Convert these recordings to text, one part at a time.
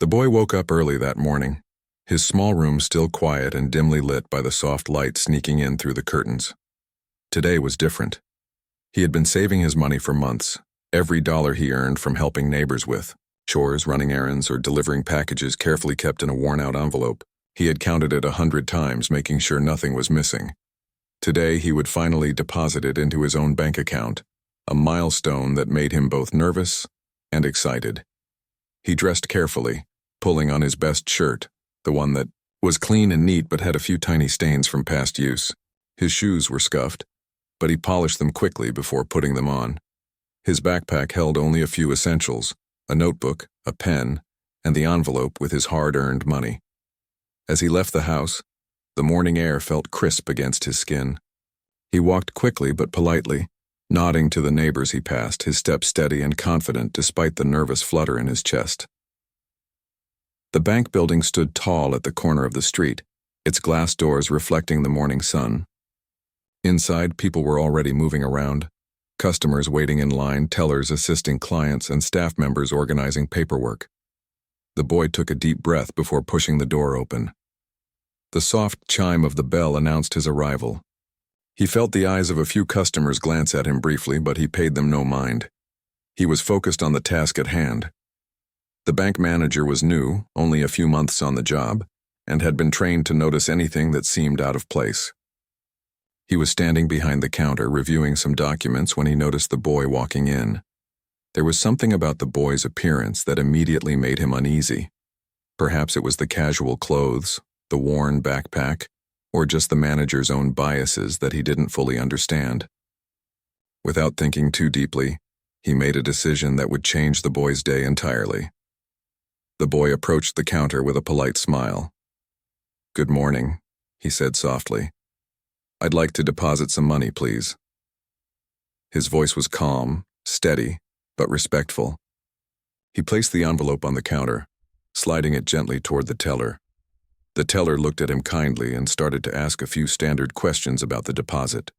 The boy woke up early that morning, his small room still quiet and dimly lit by the soft light sneaking in through the curtains. Today was different. He had been saving his money for months, every dollar he earned from helping neighbors with chores, running errands, or delivering packages carefully kept in a worn-out envelope. He had counted it 100 times, making sure nothing was missing. Today, he would finally deposit it into his own bank account, a milestone that made him both nervous and excited. He dressed carefully, pulling on his best shirt, the one that was clean and neat but had a few tiny stains from past use. His shoes were scuffed, but he polished them quickly before putting them on. His backpack held only a few essentials: a notebook, a pen, and the envelope with his hard-earned money. As he left the house, the morning air felt crisp against his skin. He walked quickly but politely, nodding to the neighbors he passed, his step steady and confident despite the nervous flutter in his chest. The bank building stood tall at the corner of the street, its glass doors reflecting the morning sun. Inside, people were already moving around, customers waiting in line, tellers assisting clients, and staff members organizing paperwork. The boy took a deep breath before pushing the door open. The soft chime of the bell announced his arrival. He felt the eyes of a few customers glance at him briefly, but he paid them no mind. He was focused on the task at hand. The bank manager was new, only a few months on the job, and had been trained to notice anything that seemed out of place. He was standing behind the counter reviewing some documents when he noticed the boy walking in. There was something about the boy's appearance that immediately made him uneasy. Perhaps it was the casual clothes, the worn backpack, or just the manager's own biases that he didn't fully understand. Without thinking too deeply, he made a decision that would change the boy's day entirely. The boy approached the counter with a polite smile. "Good morning," he said softly. "I'd like to deposit some money, please." His voice was calm, steady, but respectful. He placed the envelope on the counter, sliding it gently toward the teller. The teller looked at him kindly and started to ask a few standard questions about the deposit.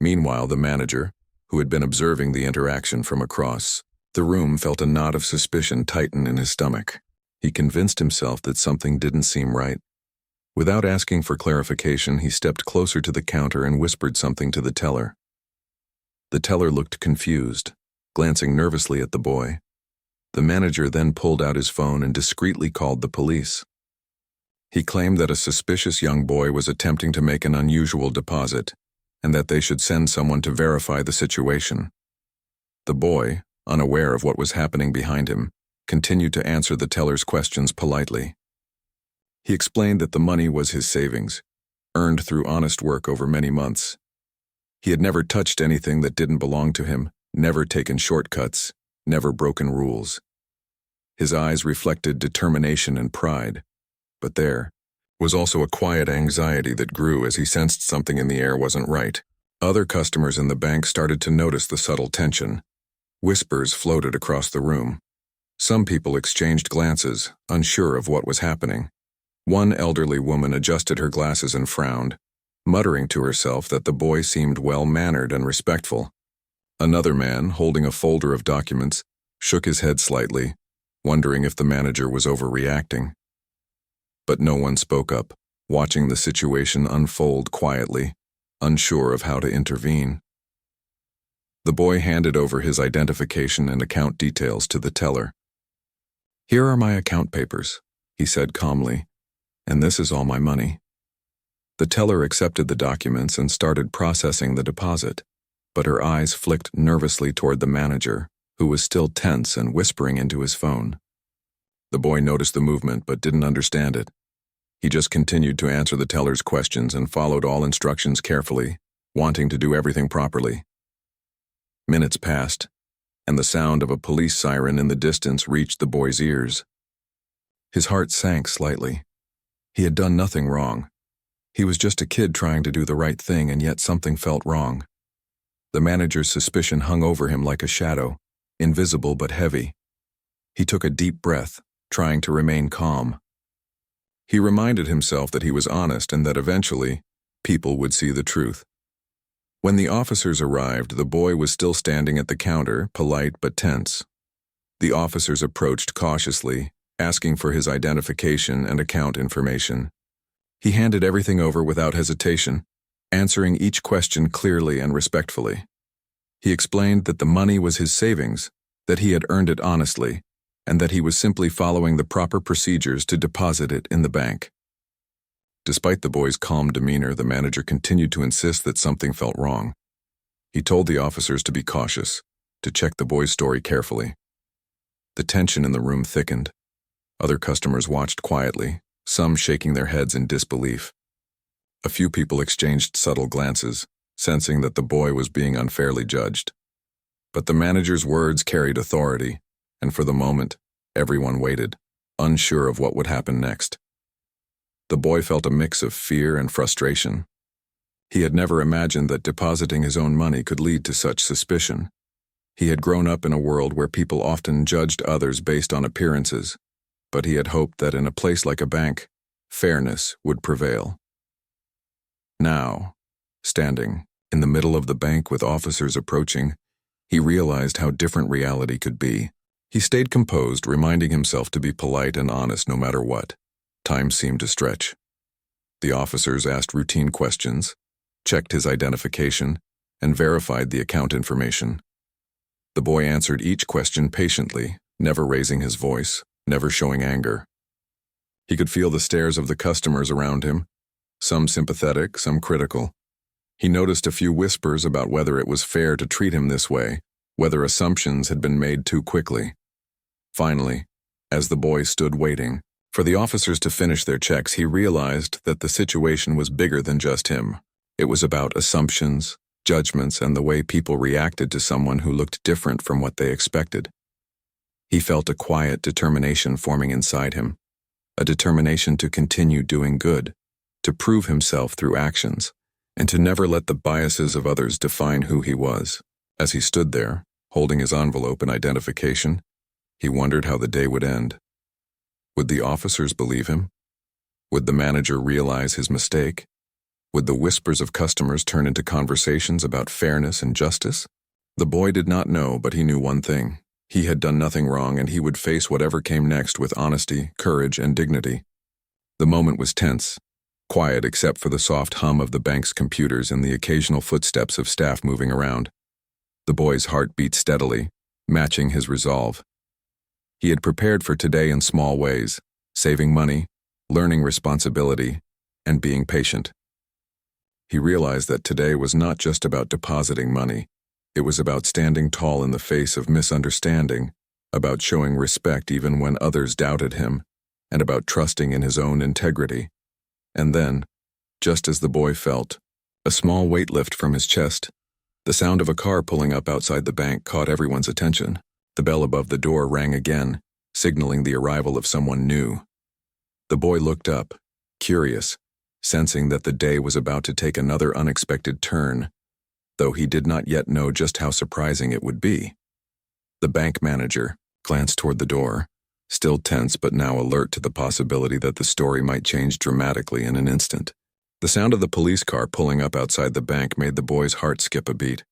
Meanwhile, the manager, who had been observing the interaction from across the room, felt a knot of suspicion tighten in his stomach. He convinced himself that something didn't seem right. Without asking for clarification, he stepped closer to the counter and whispered something to the teller. The teller looked confused, glancing nervously at the boy. The manager then pulled out his phone and discreetly called the police. He claimed that a suspicious young boy was attempting to make an unusual deposit, and that they should send someone to verify the situation. The boy, unaware of what was happening behind him, continued to answer the teller's questions politely. He explained that the money was his savings, earned through honest work over many months. He had never touched anything that didn't belong to him, never taken shortcuts, never broken rules. His eyes reflected determination and pride, but there was also a quiet anxiety that grew as he sensed something in the air wasn't right. Other customers in the bank started to notice the subtle tension. Whispers floated across the room. Some people exchanged glances, unsure of what was happening. One elderly woman adjusted her glasses and frowned, muttering to herself that the boy seemed well-mannered and respectful. Another man, holding a folder of documents, shook his head slightly, wondering if the manager was overreacting. But no one spoke up, watching the situation unfold quietly, unsure of how to intervene. The boy handed over his identification and account details to the teller. "Here are my account papers," he said calmly, "and this is all my money." The teller accepted the documents and started processing the deposit, but her eyes flicked nervously toward the manager, who was still tense and whispering into his phone. The boy noticed the movement but didn't understand it. He just continued to answer the teller's questions and followed all instructions carefully, wanting to do everything properly. Minutes passed, and the sound of a police siren in the distance reached the boy's ears. His heart sank slightly. He had done nothing wrong. He was just a kid trying to do the right thing, and yet something felt wrong. The manager's suspicion hung over him like a shadow, invisible but heavy. He took a deep breath, trying to remain calm. He reminded himself that he was honest and that eventually, people would see the truth. When the officers arrived, the boy was still standing at the counter, polite but tense. The officers approached cautiously, asking for his identification and account information. He handed everything over without hesitation, answering each question clearly and respectfully. He explained that the money was his savings, that he had earned it honestly, and that he was simply following the proper procedures to deposit it in the bank. Despite the boy's calm demeanor, the manager continued to insist that something felt wrong. He told the officers to be cautious, to check the boy's story carefully. The tension in the room thickened. Other customers watched quietly, some shaking their heads in disbelief. A few people exchanged subtle glances, sensing that the boy was being unfairly judged. But the manager's words carried authority, and for the moment, everyone waited, unsure of what would happen next. The boy felt a mix of fear and frustration. He had never imagined that depositing his own money could lead to such suspicion. He had grown up in a world where people often judged others based on appearances, but he had hoped that in a place like a bank, fairness would prevail. Now, standing in the middle of the bank with officers approaching, he realized how different reality could be. He stayed composed, reminding himself to be polite and honest no matter what. Time seemed to stretch. The officers asked routine questions, checked his identification, and verified the account information. The boy answered each question patiently, never raising his voice, never showing anger. He could feel the stares of the customers around him, some sympathetic, some critical. He noticed a few whispers about whether it was fair to treat him this way, whether assumptions had been made too quickly. Finally, as the boy stood waiting for the officers to finish their checks, he realized that the situation was bigger than just him. It was about assumptions, judgments, and the way people reacted to someone who looked different from what they expected. He felt a quiet determination forming inside him, a determination to continue doing good, to prove himself through actions, and to never let the biases of others define who he was. As he stood there, holding his envelope and identification, he wondered how the day would end. Would the officers believe him? Would the manager realize his mistake? Would the whispers of customers turn into conversations about fairness and justice? The boy did not know, but he knew one thing. He had done nothing wrong, and he would face whatever came next with honesty, courage, and dignity. The moment was tense, quiet except for the soft hum of the bank's computers and the occasional footsteps of staff moving around. The boy's heart beat steadily, matching his resolve. He had prepared for today in small ways, saving money, learning responsibility, and being patient. He realized that today was not just about depositing money. It was about standing tall in the face of misunderstanding, about showing respect even when others doubted him, and about trusting in his own integrity. And then, just as the boy felt, a small weight lift from his chest. The sound of a car pulling up outside the bank caught everyone's attention. The bell above the door rang again, signaling the arrival of someone new. The boy looked up, curious, sensing that the day was about to take another unexpected turn, though he did not yet know just how surprising it would be. The bank manager glanced toward the door, still tense but now alert to the possibility that the story might change dramatically in an instant. The sound of the police car pulling up outside the bank made the boy's heart skip a beat.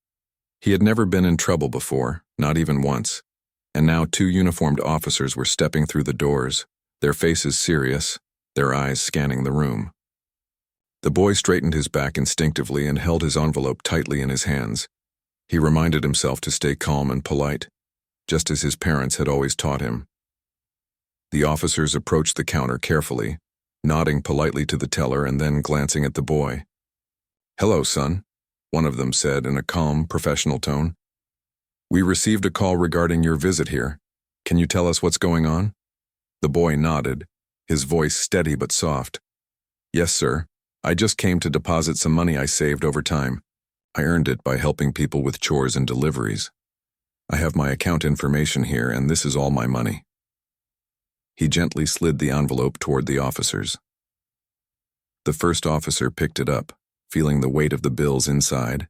He had never been in trouble before, not even once, and now 2 uniformed officers were stepping through the doors, their faces serious, their eyes scanning the room. The boy straightened his back instinctively and held his envelope tightly in his hands. He reminded himself to stay calm and polite, just as his parents had always taught him. The officers approached the counter carefully, nodding politely to the teller and then glancing at the boy. "Hello, son," one of them said in a calm, professional tone. "We received a call regarding your visit here. Can you tell us what's going on?" The boy nodded, his voice steady but soft. "Yes, sir. I just came to deposit some money I saved over time. I earned it by helping people with chores and deliveries. I have my account information here, and this is all my money." He gently slid the envelope toward the officers. The first officer picked it up, feeling the weight of the bills inside,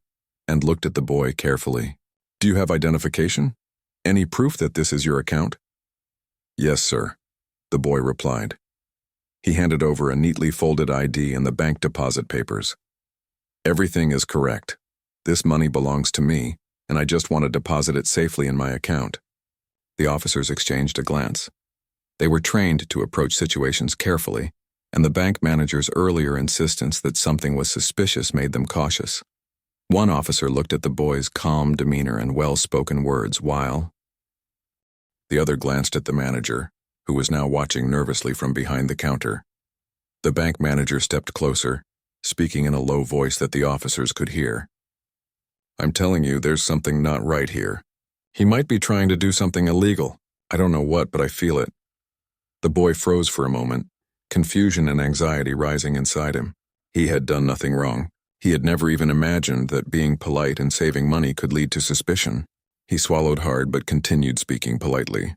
and looked at the boy carefully. "Do you have identification? Any proof that this is your account?" "Yes, sir," the boy replied. He handed over a neatly folded ID and the bank deposit papers. "Everything is correct. This money belongs to me, and I just want to deposit it safely in my account." The officers exchanged a glance. They were trained to approach situations carefully, and the bank manager's earlier insistence that something was suspicious made them cautious. One officer looked at the boy's calm demeanor and well-spoken words while the other glanced at the manager, who was now watching nervously from behind the counter. The bank manager stepped closer, speaking in a low voice that the officers could hear. "I'm telling you, there's something not right here. He might be trying to do something illegal. I don't know what, but I feel it." The boy froze for a moment, confusion and anxiety rising inside him. He had done nothing wrong. He had never even imagined that being polite and saving money could lead to suspicion. He swallowed hard but continued speaking politely.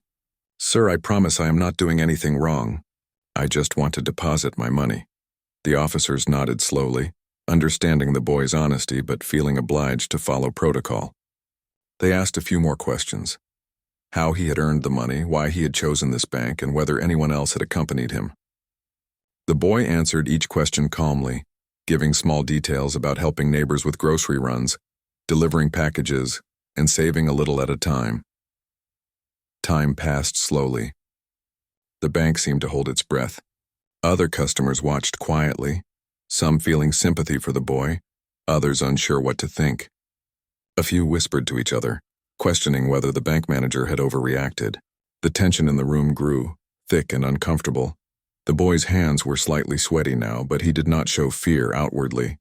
"Sir, I promise I am not doing anything wrong. I just want to deposit my money." The officers nodded slowly, understanding the boy's honesty but feeling obliged to follow protocol. They asked a few more questions: how he had earned the money, why he had chosen this bank, and whether anyone else had accompanied him. The boy answered each question calmly, giving small details about helping neighbors with grocery runs, delivering packages, and saving a little at a time. Time passed slowly. The bank seemed to hold its breath. Other customers watched quietly, some feeling sympathy for the boy, others unsure what to think. A few whispered to each other, questioning whether the bank manager had overreacted. The tension in the room grew, thick and uncomfortable. The boy's hands were slightly sweaty now, but he did not show fear outwardly.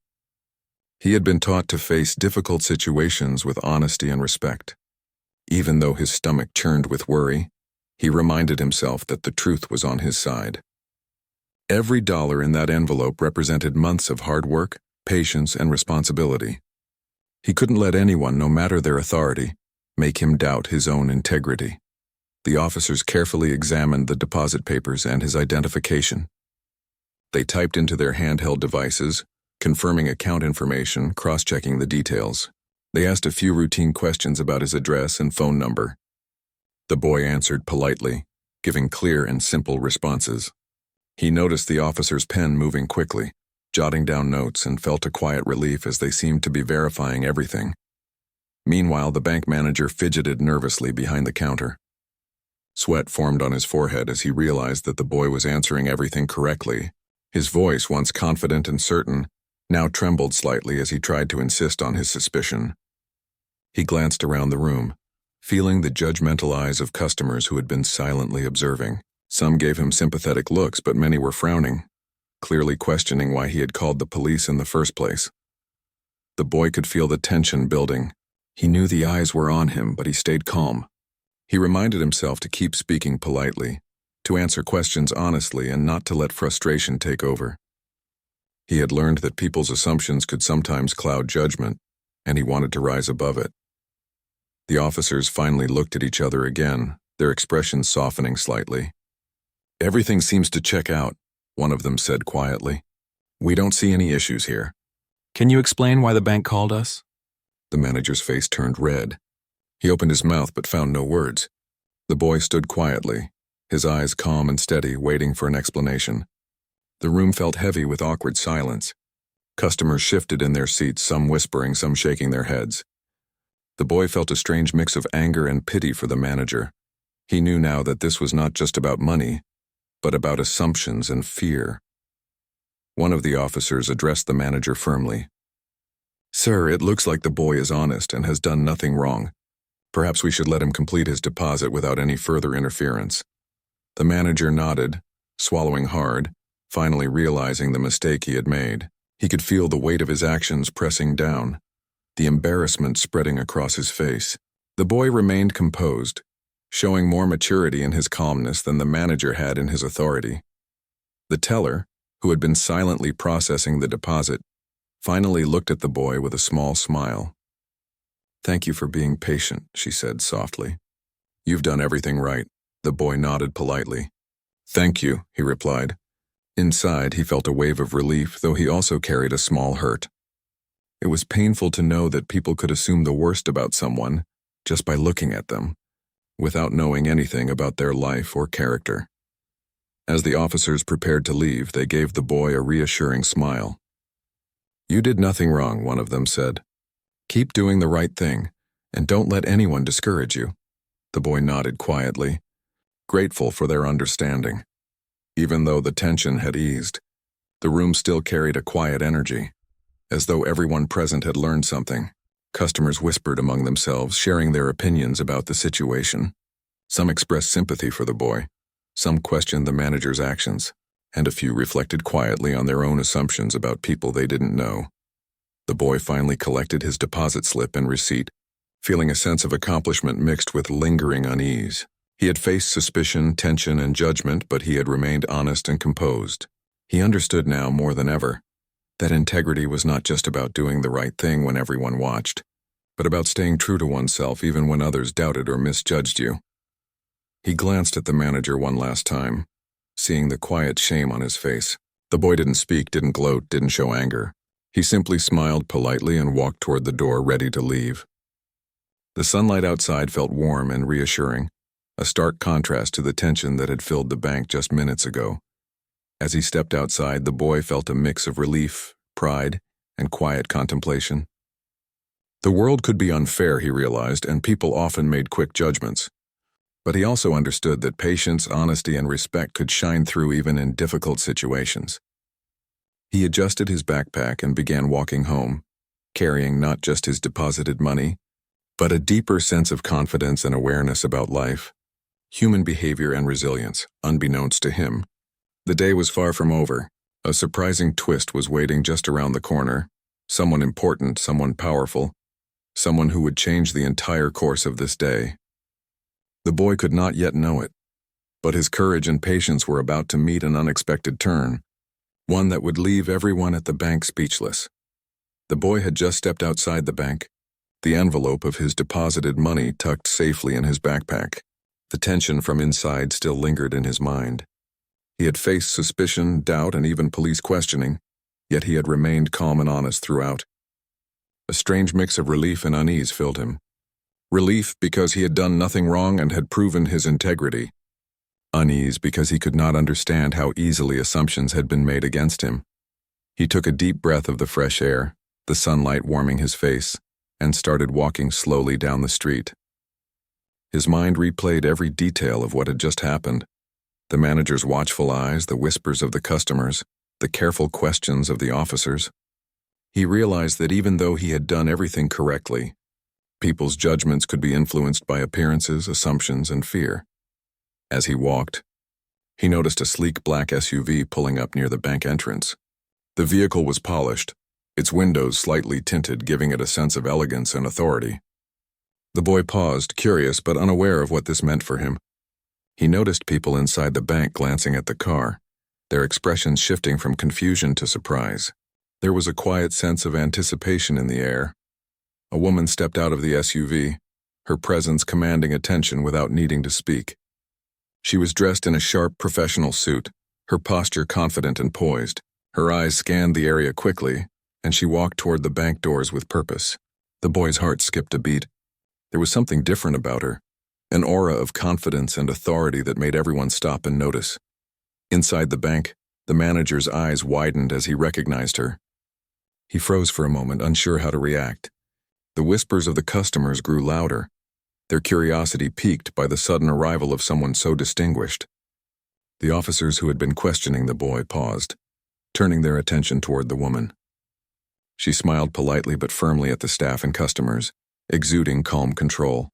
He had been taught to face difficult situations with honesty and respect. Even though his stomach churned with worry, he reminded himself that the truth was on his side. Every dollar in that envelope represented months of hard work, patience, and responsibility. He couldn't let anyone, no matter their authority, make him doubt his own integrity. The officers carefully examined the deposit papers and his identification. They typed into their handheld devices, confirming account information, cross-checking the details. They asked a few routine questions about his address and phone number. The boy answered politely, giving clear and simple responses. He noticed the officer's pen moving quickly, jotting down notes, and felt a quiet relief as they seemed to be verifying everything. Meanwhile, the bank manager fidgeted nervously behind the counter. Sweat formed on his forehead as he realized that the boy was answering everything correctly. His voice, once confident and certain, now trembled slightly as he tried to insist on his suspicion. He glanced around the room, feeling the judgmental eyes of customers who had been silently observing. Some gave him sympathetic looks, but many were frowning, clearly questioning why he had called the police in the first place. The boy could feel the tension building. He knew the eyes were on him, but he stayed calm. He reminded himself to keep speaking politely, to answer questions honestly, and not to let frustration take over. He had learned that people's assumptions could sometimes cloud judgment, and he wanted to rise above it. The officers finally looked at each other again, their expressions softening slightly. "Everything seems to check out," one of them said quietly. "We don't see any issues here." "Can you explain why the bank called us?" The manager's face turned red. He opened his mouth but found no words. The boy stood quietly, his eyes calm and steady, waiting for an explanation. The room felt heavy with awkward silence. Customers shifted in their seats, some whispering, some shaking their heads. The boy felt a strange mix of anger and pity for the manager. He knew now that this was not just about money, but about assumptions and fear. One of the officers addressed the manager firmly. "Sir, it looks like the boy is honest and has done nothing wrong. Perhaps we should let him complete his deposit without any further interference." The manager nodded, swallowing hard, finally realizing the mistake he had made. He could feel the weight of his actions pressing down, the embarrassment spreading across his face. The boy remained composed, showing more maturity in his calmness than the manager had in his authority. The teller, who had been silently processing the deposit, finally looked at the boy with a small smile. "Thank you for being patient," she said softly. "You've done everything right." The boy nodded politely. "Thank you," he replied. Inside, he felt a wave of relief, though he also carried a small hurt. It was painful to know that people could assume the worst about someone just by looking at them, without knowing anything about their life or character. As the officers prepared to leave, they gave the boy a reassuring smile. "You did nothing wrong," one of them said. "Keep doing the right thing, and don't let anyone discourage you." The boy nodded quietly. grateful for their understanding. Even though the tension had eased, the room still carried a quiet energy, as though everyone present had learned something. Customers whispered among themselves, sharing their opinions about the situation. Some expressed sympathy for the boy, some questioned the manager's actions, and a few reflected quietly on their own assumptions about people they didn't know. The boy finally collected his deposit slip and receipt, feeling a sense of accomplishment mixed with lingering unease. He had faced suspicion, tension, and judgment, but he had remained honest and composed. He understood now more than ever that integrity was not just about doing the right thing when everyone watched, but about staying true to oneself even when others doubted or misjudged you. He glanced at the manager one last time, seeing the quiet shame on his face. The boy didn't speak, didn't gloat, didn't show anger. He simply smiled politely and walked toward the door, ready to leave. The sunlight outside felt warm and reassuring, a stark contrast to the tension that had filled the bank just minutes ago. As he stepped outside, the boy felt a mix of relief, pride, and quiet contemplation. The world could be unfair, he realized, and people often made quick judgments. But he also understood that patience, honesty, and respect could shine through even in difficult situations. He adjusted his backpack and began walking home, carrying not just his deposited money, but a deeper sense of confidence and awareness about life, human behavior, and resilience, unbeknownst to him. The day was far from over. A surprising twist was waiting just around the corner. Someone important, someone powerful, someone who would change the entire course of this day. The boy could not yet know it, but his courage and patience were about to meet an unexpected turn, one that would leave everyone at the bank speechless. The boy had just stepped outside the bank, the envelope of his deposited money tucked safely in his backpack. The tension from inside still lingered in his mind. He had faced suspicion, doubt, and even police questioning, yet he had remained calm and honest throughout. A strange mix of relief and unease filled him. Relief because he had done nothing wrong and had proven his integrity. Unease because he could not understand how easily assumptions had been made against him. He took a deep breath of the fresh air, the sunlight warming his face, and started walking slowly down the street. His mind replayed every detail of what had just happened. The manager's watchful eyes, the whispers of the customers, the careful questions of the officers. He realized that even though he had done everything correctly, people's judgments could be influenced by appearances, assumptions, and fear. As he walked, he noticed a sleek black SUV pulling up near the bank entrance. The vehicle was polished, its windows slightly tinted, giving it a sense of elegance and authority. The boy paused, curious but unaware of what this meant for him. He noticed people inside the bank glancing at the car, their expressions shifting from confusion to surprise. There was a quiet sense of anticipation in the air. A woman stepped out of the SUV, her presence commanding attention without needing to speak. She was dressed in a sharp professional suit, her posture confident and poised. Her eyes scanned the area quickly, and she walked toward the bank doors with purpose. The boy's heart skipped a beat. There was something different about her, an aura of confidence and authority that made everyone stop and notice. Inside the bank, the manager's eyes widened as he recognized her. He froze for a moment, unsure how to react. The whispers of the customers grew louder, their curiosity piqued by the sudden arrival of someone so distinguished. The officers who had been questioning the boy paused, turning their attention toward the woman. She smiled politely but firmly at the staff and customers, exuding calm control.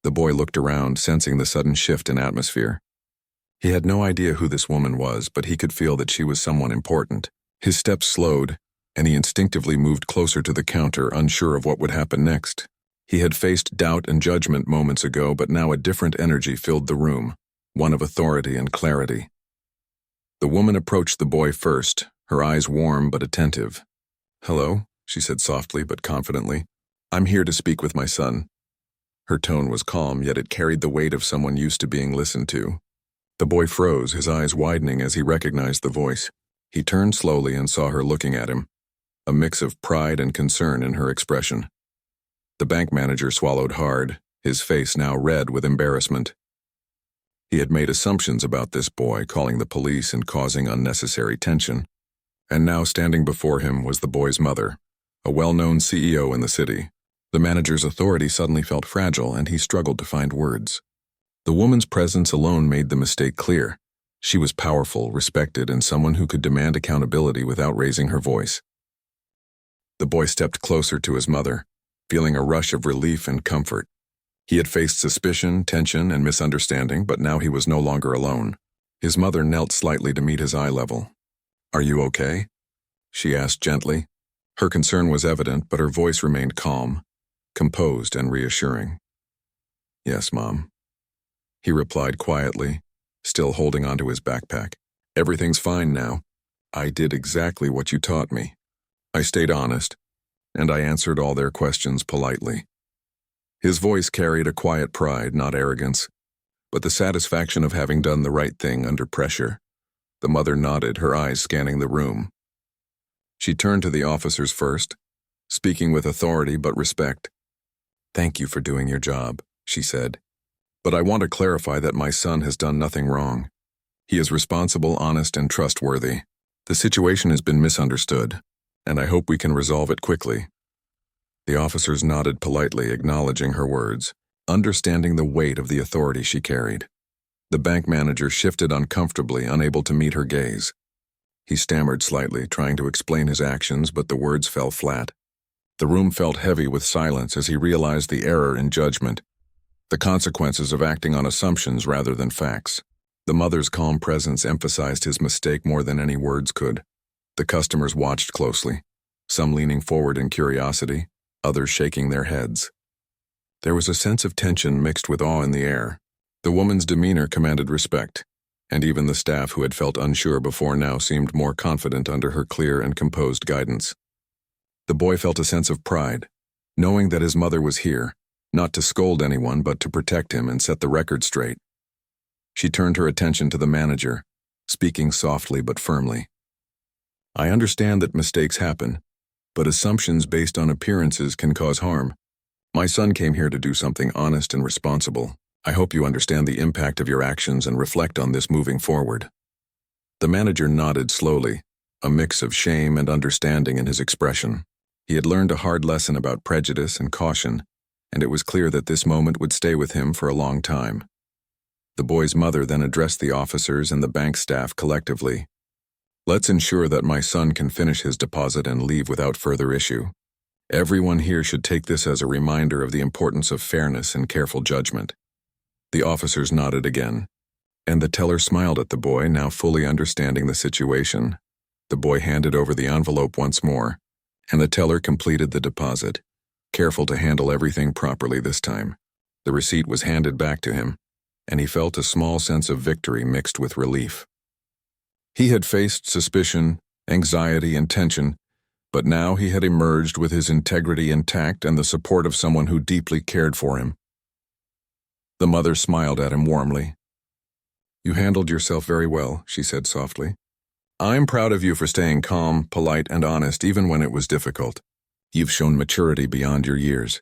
The boy looked around, sensing the sudden shift in atmosphere. He had no idea who this woman was, but he could feel that she was someone important. His steps slowed, and he instinctively moved closer to the counter, unsure of what would happen next. He had faced doubt and judgment moments ago, but now a different energy filled the room, one of authority and clarity. The woman approached the boy first, her eyes warm but attentive. "Hello," she said softly but confidently. "I'm here to speak with my son." Her tone was calm, yet it carried the weight of someone used to being listened to. The boy froze, his eyes widening as he recognized the voice. He turned slowly and saw her looking at him, a mix of pride and concern in her expression. The bank manager swallowed hard, his face now red with embarrassment. He had made assumptions about this boy, calling the police and causing unnecessary tension. And now standing before him was the boy's mother, a well-known CEO in the city. The manager's authority suddenly felt fragile, and he struggled to find words. The woman's presence alone made the mistake clear. She was powerful, respected, and someone who could demand accountability without raising her voice. The boy stepped closer to his mother, feeling a rush of relief and comfort. He had faced suspicion, tension, and misunderstanding, but now he was no longer alone. His mother knelt slightly to meet his eye level. "Are you okay?" she asked gently. Her concern was evident, but her voice remained calm, composed, and reassuring. "Yes, Mom," he replied quietly, still holding onto his backpack. "Everything's fine now. I did exactly what you taught me. I stayed honest, and I answered all their questions politely." His voice carried a quiet pride, not arrogance, but the satisfaction of having done the right thing under pressure. The mother nodded, her eyes scanning the room. She turned to the officers first, speaking with authority but respect. "Thank you for doing your job," she said. "But I want to clarify that my son has done nothing wrong. He is responsible, honest, and trustworthy. The situation has been misunderstood, and I hope we can resolve it quickly." The officers nodded politely, acknowledging her words, understanding the weight of the authority she carried. The bank manager shifted uncomfortably, unable to meet her gaze. He stammered slightly, trying to explain his actions, but the words fell flat. The room felt heavy with silence as he realized the error in judgment, the consequences of acting on assumptions rather than facts. The mother's calm presence emphasized his mistake more than any words could. The customers watched closely, some leaning forward in curiosity, others shaking their heads. There was a sense of tension mixed with awe in the air. The woman's demeanor commanded respect, and even the staff who had felt unsure before now seemed more confident under her clear and composed guidance. The boy felt a sense of pride, knowing that his mother was here, not to scold anyone but to protect him and set the record straight. She turned her attention to the manager, speaking softly but firmly. "I understand that mistakes happen, but assumptions based on appearances can cause harm. My son came here to do something honest and responsible. I hope you understand the impact of your actions and reflect on this moving forward." The manager nodded slowly, a mix of shame and understanding in his expression. He had learned a hard lesson about prejudice and caution, and it was clear that this moment would stay with him for a long time. The boy's mother then addressed the officers and the bank staff collectively. "Let's ensure that my son can finish his deposit and leave without further issue. Everyone here should take this as a reminder of the importance of fairness and careful judgment." The officers nodded again, and the teller smiled at the boy, now fully understanding the situation. The boy handed over the envelope once more, and the teller completed the deposit, careful to handle everything properly this time. The receipt was handed back to him, and he felt a small sense of victory mixed with relief. He had faced suspicion, anxiety, and tension, but now he had emerged with his integrity intact and the support of someone who deeply cared for him. The mother smiled at him warmly. "You handled yourself very well," she said softly. "I'm proud of you for staying calm, polite, and honest even when it was difficult. You've shown maturity beyond your years."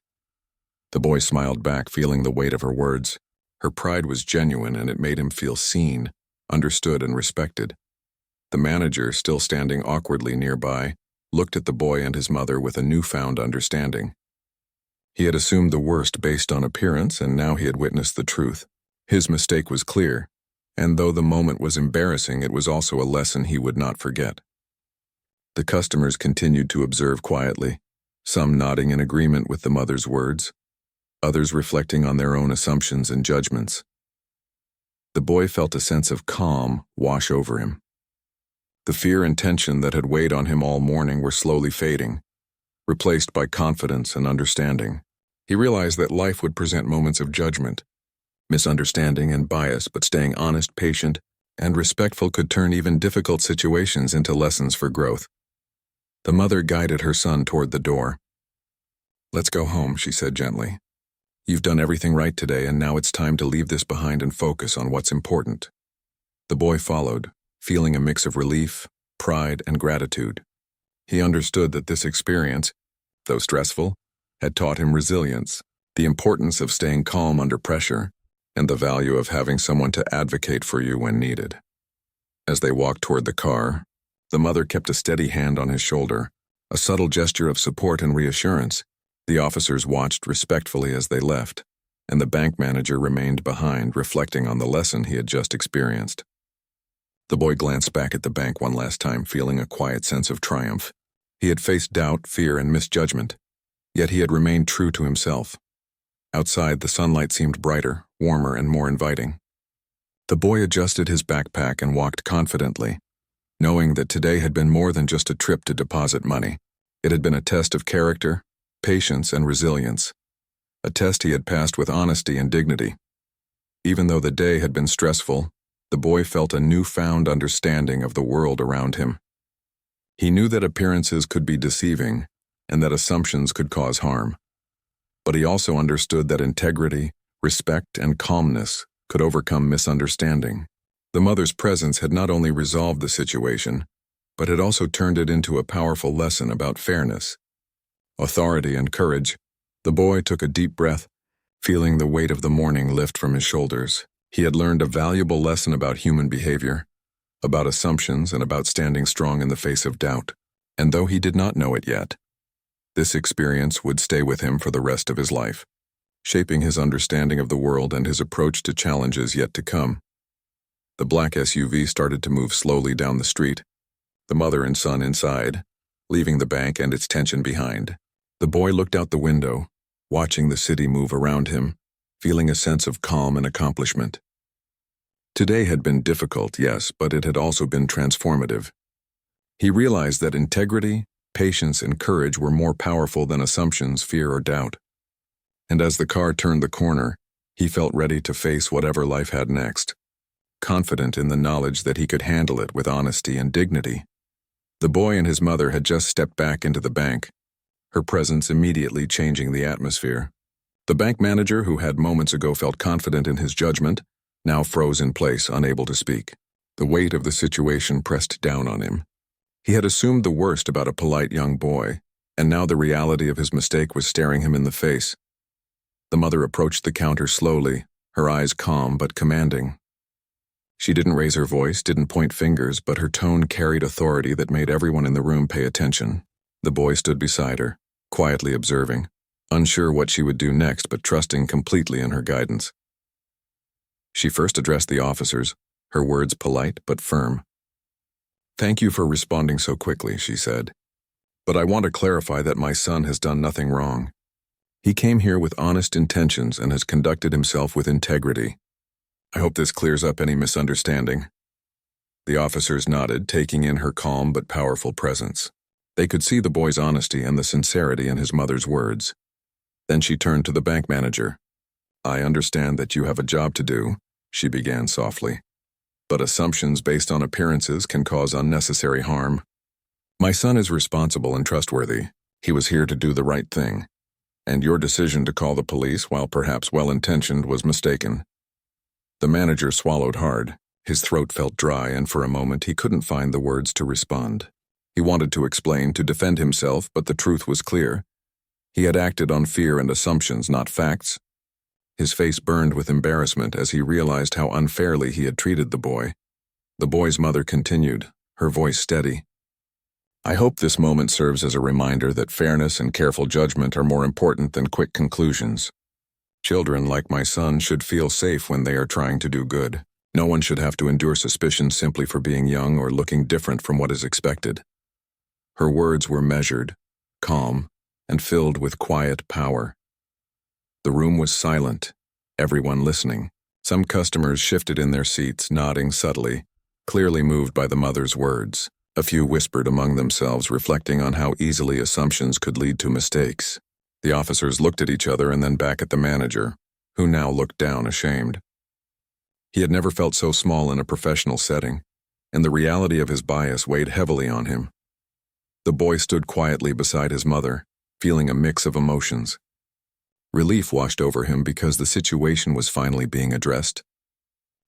The boy smiled back, feeling the weight of her words. Her pride was genuine, and it made him feel seen, understood, and respected. The manager, still standing awkwardly nearby, looked at the boy and his mother with a newfound understanding. He had assumed the worst based on appearance, and now he had witnessed the truth. His mistake was clear, and though the moment was embarrassing, it was also a lesson he would not forget. The customers continued to observe quietly, some nodding in agreement with the mother's words, others reflecting on their own assumptions and judgments. The boy felt a sense of calm wash over him. The fear and tension that had weighed on him all morning were slowly fading, replaced by confidence and understanding. He realized that life would present moments of judgment, misunderstanding, and bias, but staying honest, patient, and respectful could turn even difficult situations into lessons for growth. The mother guided her son toward the door. "Let's go home," she said gently. "You've done everything right today, and now it's time to leave this behind and focus on what's important." The boy followed, feeling a mix of relief, pride, and gratitude. He understood that this experience, though stressful, had taught him resilience, the importance of staying calm under pressure, and the value of having someone to advocate for you when needed. As they walked toward the car, the mother kept a steady hand on his shoulder, a subtle gesture of support and reassurance. The officers watched respectfully as they left, and the bank manager remained behind, reflecting on the lesson he had just experienced. The boy glanced back at the bank one last time, feeling a quiet sense of triumph. He had faced doubt, fear, and misjudgment, yet he had remained true to himself. Outside, the sunlight seemed brighter, warmer, and more inviting. The boy adjusted his backpack and walked confidently, knowing that today had been more than just a trip to deposit money. It had been a test of character, patience, and resilience, a test he had passed with honesty and dignity. Even though the day had been stressful, the boy felt a newfound understanding of the world around him. He knew that appearances could be deceiving and that assumptions could cause harm. But he also understood that integrity, respect, and calmness could overcome misunderstanding. The mother's presence had not only resolved the situation, but had also turned it into a powerful lesson about fairness, authority, and courage. The boy took a deep breath, feeling the weight of the morning lift from his shoulders. He had learned a valuable lesson about human behavior, about assumptions, and about standing strong in the face of doubt. And though he did not know it yet, this experience would stay with him for the rest of his life, shaping his understanding of the world and his approach to challenges yet to come. The black SUV started to move slowly down the street, the mother and son inside, leaving the bank and its tension behind. The boy looked out the window, watching the city move around him, feeling a sense of calm and accomplishment. Today had been difficult, yes, but it had also been transformative. He realized that integrity, patience, and courage were more powerful than assumptions, fear, or doubt. And as the car turned the corner, he felt ready to face whatever life had next, confident in the knowledge that he could handle it with honesty and dignity. The boy and his mother had just stepped back into the bank, her presence immediately changing the atmosphere. The bank manager, who had moments ago felt confident in his judgment, now froze in place, unable to speak. The weight of the situation pressed down on him. He had assumed the worst about a polite young boy, and now the reality of his mistake was staring him in the face. The mother approached the counter slowly, her eyes calm but commanding. She didn't raise her voice, didn't point fingers, but her tone carried authority that made everyone in the room pay attention. The boy stood beside her, quietly observing, unsure what she would do next but trusting completely in her guidance. She first addressed the officers, her words polite but firm. "Thank you for responding so quickly," she said. "But I want to clarify that my son has done nothing wrong. He came here with honest intentions and has conducted himself with integrity. I hope this clears up any misunderstanding." The officers nodded, taking in her calm but powerful presence. They could see the boy's honesty and the sincerity in his mother's words. Then she turned to the bank manager. "I understand that you have a job to do," she began softly. "But assumptions based on appearances can cause unnecessary harm. My son is responsible and trustworthy. He was here to do the right thing. And your decision to call the police, while perhaps well-intentioned, was mistaken." The manager swallowed hard. His throat felt dry, and for a moment he couldn't find the words to respond. He wanted to explain, to defend himself, but the truth was clear. He had acted on fear and assumptions, not facts. His face burned with embarrassment as he realized how unfairly he had treated the boy. The boy's mother continued, her voice steady. "I hope this moment serves as a reminder that fairness and careful judgment are more important than quick conclusions. Children like my son should feel safe when they are trying to do good. No one should have to endure suspicion simply for being young or looking different from what is expected." Her words were measured, calm, and filled with quiet power. The room was silent, everyone listening. Some customers shifted in their seats, nodding subtly, clearly moved by the mother's words. A few whispered among themselves, reflecting on how easily assumptions could lead to mistakes. The officers looked at each other and then back at the manager, who now looked down, ashamed. He had never felt so small in a professional setting, and the reality of his bias weighed heavily on him. The boy stood quietly beside his mother, feeling a mix of emotions. Relief washed over him because the situation was finally being addressed.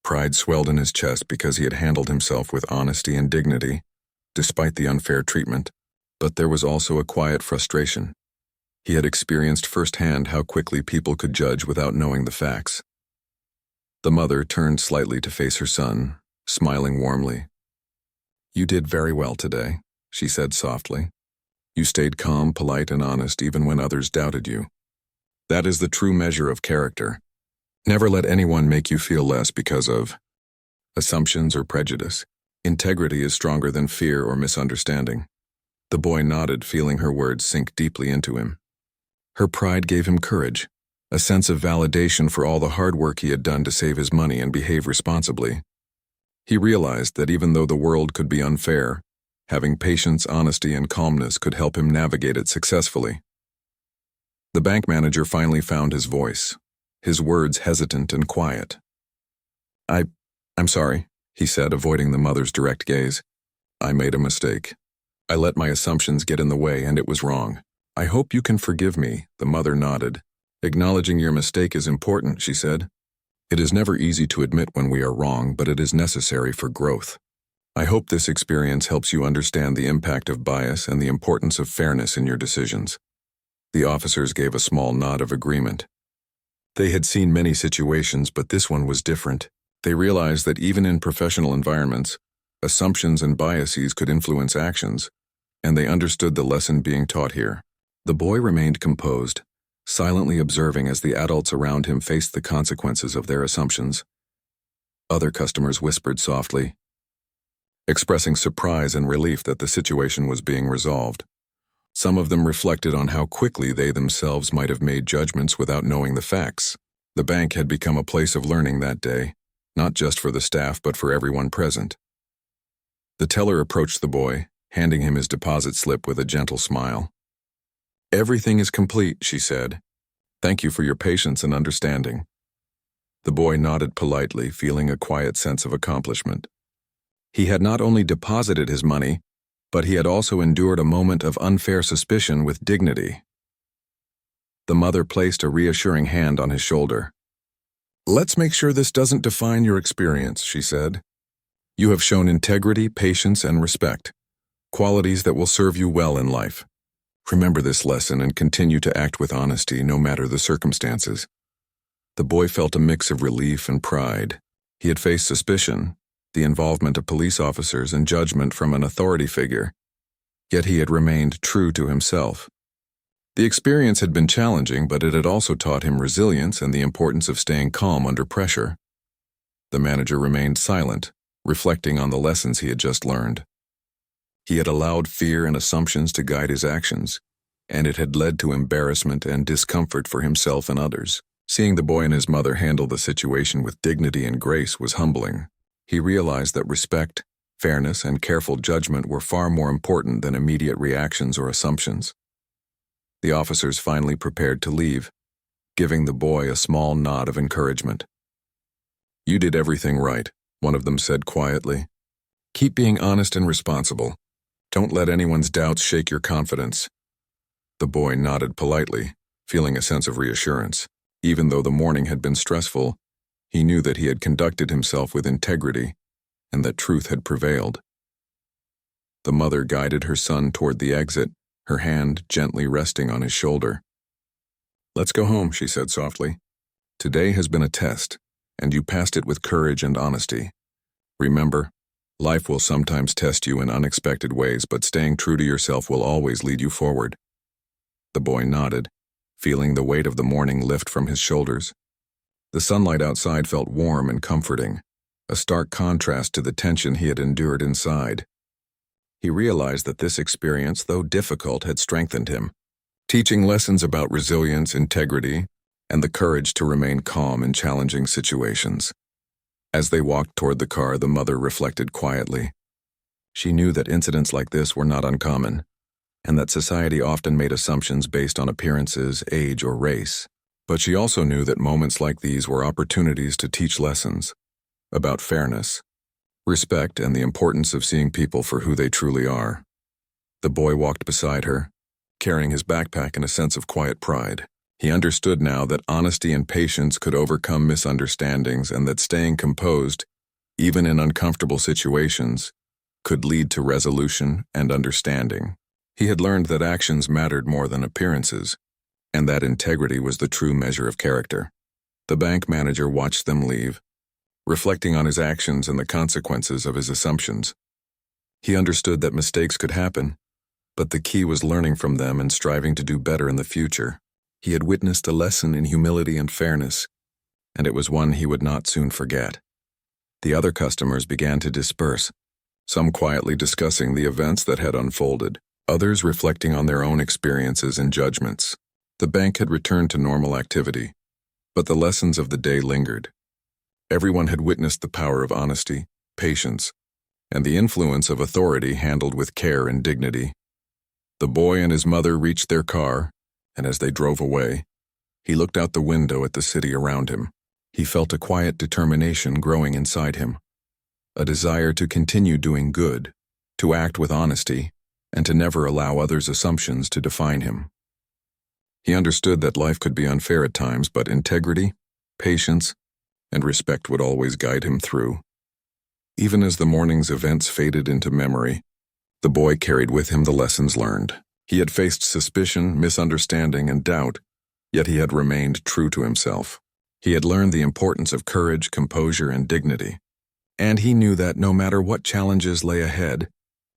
Pride swelled in his chest because he had handled himself with honesty and dignity, despite the unfair treatment. But there was also a quiet frustration. He had experienced firsthand how quickly people could judge without knowing the facts. The mother turned slightly to face her son, smiling warmly. "You did very well today," she said softly. "You stayed calm, polite, and honest even when others doubted you. That is the true measure of character. Never let anyone make you feel less because of assumptions or prejudice. Integrity is stronger than fear or misunderstanding. The boy nodded, feeling her words sink deeply into him. Her pride gave him courage, a sense of validation for all the hard work he had done to save his money and behave responsibly. He realized that even though the world could be unfair, having patience, honesty, and calmness could help him navigate it successfully. The bank manager finally found his voice, his words hesitant and quiet. I'm sorry, he said, avoiding the mother's direct gaze. I made a mistake. I let my assumptions get in the way, and it was wrong. I hope you can forgive me, the mother nodded. Acknowledging your mistake is important, she said. It is never easy to admit when we are wrong, but it is necessary for growth. I hope this experience helps you understand the impact of bias and the importance of fairness in your decisions. The officers gave a small nod of agreement. They had seen many situations, but this one was different. They realized that even in professional environments, assumptions and biases could influence actions, and they understood the lesson being taught here. The boy remained composed, silently observing as the adults around him faced the consequences of their assumptions. Other customers whispered softly, expressing surprise and relief that the situation was being resolved. Some of them reflected on how quickly they themselves might have made judgments without knowing the facts. The bank had become a place of learning that day, not just for the staff but for everyone present. The teller approached the boy, handing him his deposit slip with a gentle smile. Everything is complete, she said. Thank you for your patience and understanding. The boy nodded politely, feeling a quiet sense of accomplishment. He had not only deposited his money, but he had also endured a moment of unfair suspicion with dignity. The mother placed a reassuring hand on his shoulder. Let's make sure this doesn't define your experience, she said. You have shown integrity, patience, and respect, qualities that will serve you well in life. Remember this lesson and continue to act with honesty no matter the circumstances. The boy felt a mix of relief and pride. He had faced suspicion, the involvement of police officers, and judgment from an authority figure, yet he had remained true to himself. The experience had been challenging, but it had also taught him resilience and the importance of staying calm under pressure. The manager remained silent, reflecting on the lessons he had just learned. He had allowed fear and assumptions to guide his actions, and it had led to embarrassment and discomfort for himself and others. Seeing the boy and his mother handle the situation with dignity and grace was humbling. He realized that respect, fairness, and careful judgment were far more important than immediate reactions or assumptions. The officers finally prepared to leave, giving the boy a small nod of encouragement. You did everything right, one of them said quietly. Keep being honest and responsible. Don't let anyone's doubts shake your confidence. The boy nodded politely, feeling a sense of reassurance. Even though the morning had been stressful, he knew that he had conducted himself with integrity and that truth had prevailed. The mother guided her son toward the exit, her hand gently resting on his shoulder. Let's go home, she said softly. Today has been a test, and you passed it with courage and honesty. Remember, life will sometimes test you in unexpected ways, but staying true to yourself will always lead you forward. The boy nodded, feeling the weight of the morning lift from his shoulders. The sunlight outside felt warm and comforting, a stark contrast to the tension he had endured inside. He realized that this experience, though difficult, had strengthened him, teaching lessons about resilience, integrity, and the courage to remain calm in challenging situations. As they walked toward the car, the mother reflected quietly. She knew that incidents like this were not uncommon, and that society often made assumptions based on appearances, age, or race. But she also knew that moments like these were opportunities to teach lessons about fairness, respect, and the importance of seeing people for who they truly are. The boy walked beside her, carrying his backpack in a sense of quiet pride. He understood now that honesty and patience could overcome misunderstandings and that staying composed, even in uncomfortable situations, could lead to resolution and understanding. He had learned that actions mattered more than appearances, and that integrity was the true measure of character. The bank manager watched them leave, reflecting on his actions and the consequences of his assumptions. He understood that mistakes could happen, but the key was learning from them and striving to do better in the future. He had witnessed a lesson in humility and fairness, and it was one he would not soon forget. The other customers began to disperse, some quietly discussing the events that had unfolded, others reflecting on their own experiences and judgments. The bank had returned to normal activity, but the lessons of the day lingered. Everyone had witnessed the power of honesty, patience, and the influence of authority handled with care and dignity. The boy and his mother reached their car, and as they drove away, he looked out the window at the city around him. He felt a quiet determination growing inside him, a desire to continue doing good, to act with honesty, and to never allow others' assumptions to define him. He understood that life could be unfair at times, but integrity, patience, and respect would always guide him through. Even as the morning's events faded into memory, the boy carried with him the lessons learned. He had faced suspicion, misunderstanding, and doubt, yet he had remained true to himself. He had learned the importance of courage, composure, and dignity, and he knew that no matter what challenges lay ahead,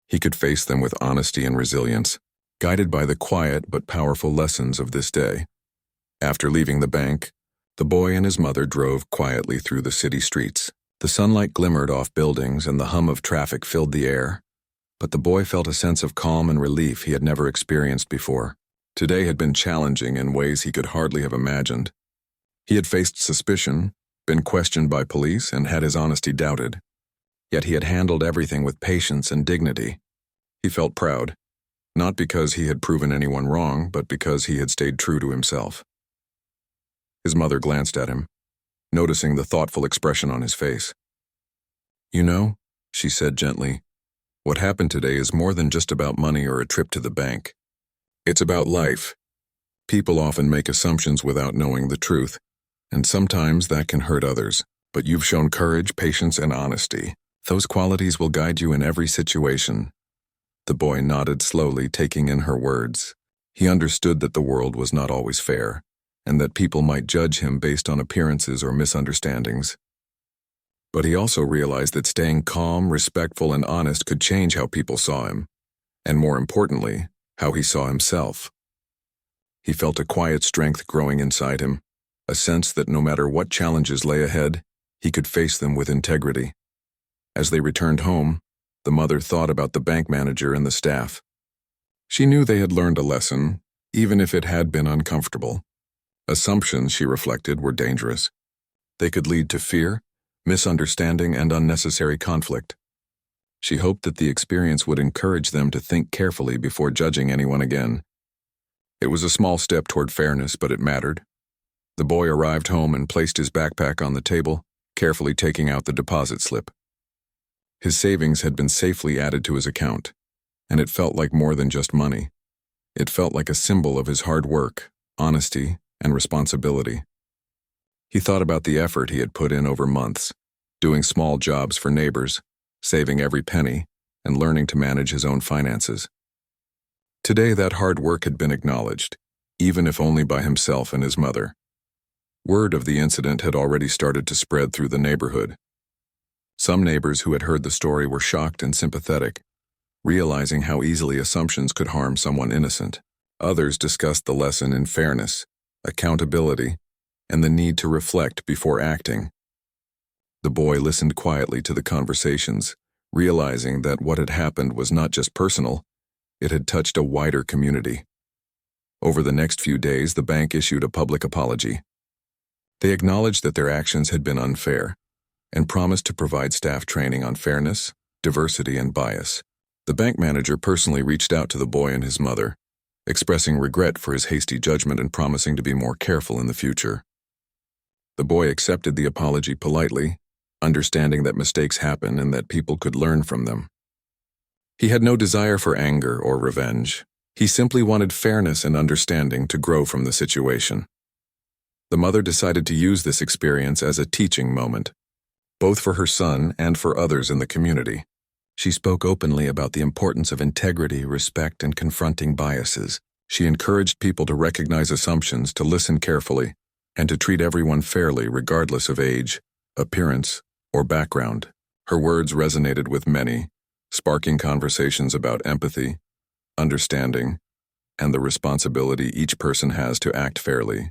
he could face them with honesty and resilience, guided by the quiet but powerful lessons of this day. After leaving the bank, the boy and his mother drove quietly through the city streets. The sunlight glimmered off buildings and the hum of traffic filled the air, but the boy felt a sense of calm and relief he had never experienced before. Today had been challenging in ways he could hardly have imagined. He had faced suspicion, been questioned by police, and had his honesty doubted. Yet he had handled everything with patience and dignity. He felt proud, not because he had proven anyone wrong, but because he had stayed true to himself. His mother glanced at him, noticing the thoughtful expression on his face. "You know," she said gently, "what happened today is more than just about money or a trip to the bank. It's about life. People often make assumptions without knowing the truth, and sometimes that can hurt others. But you've shown courage, patience, and honesty. Those qualities will guide you in every situation." The boy nodded slowly, taking in her words. He understood that the world was not always fair, and that people might judge him based on appearances or misunderstandings. But he also realized that staying calm, respectful, and honest could change how people saw him, and more importantly, how he saw himself. He felt a quiet strength growing inside him, a sense that no matter what challenges lay ahead, he could face them with integrity. As they returned home, the mother thought about the bank manager and the staff. She knew they had learned a lesson, even if it had been uncomfortable. Assumptions, she reflected, were dangerous. They could lead to fear, misunderstanding, and unnecessary conflict. She hoped that the experience would encourage them to think carefully before judging anyone again. It was a small step toward fairness, but it mattered. The boy arrived home and placed his backpack on the table, carefully taking out the deposit slip. His savings had been safely added to his account, and it felt like more than just money. It felt like a symbol of his hard work, honesty, and responsibility. He thought about the effort he had put in over months, doing small jobs for neighbors, saving every penny, and learning to manage his own finances. Today, that hard work had been acknowledged, even if only by himself and his mother. Word of the incident had already started to spread through the neighborhood. Some neighbors who had heard the story were shocked and sympathetic, realizing how easily assumptions could harm someone innocent. Others discussed the lesson in fairness, accountability, and the need to reflect before acting. The boy listened quietly to the conversations, realizing that what had happened was not just personal, it had touched a wider community. Over the next few days, the bank issued a public apology. They acknowledged that their actions had been unfair, and promised to provide staff training on fairness, diversity, and bias. The bank manager personally reached out to the boy and his mother, expressing regret for his hasty judgment and promising to be more careful in the future. The boy accepted the apology politely, understanding that mistakes happen and that people could learn from them. He had no desire for anger or revenge. He simply wanted fairness and understanding to grow from the situation. The mother decided to use this experience as a teaching moment, both for her son and for others in the community. She spoke openly about the importance of integrity, respect, and confronting biases. She encouraged people to recognize assumptions, to listen carefully, and to treat everyone fairly regardless of age, appearance, or background. Her words resonated with many, sparking conversations about empathy, understanding, and the responsibility each person has to act fairly.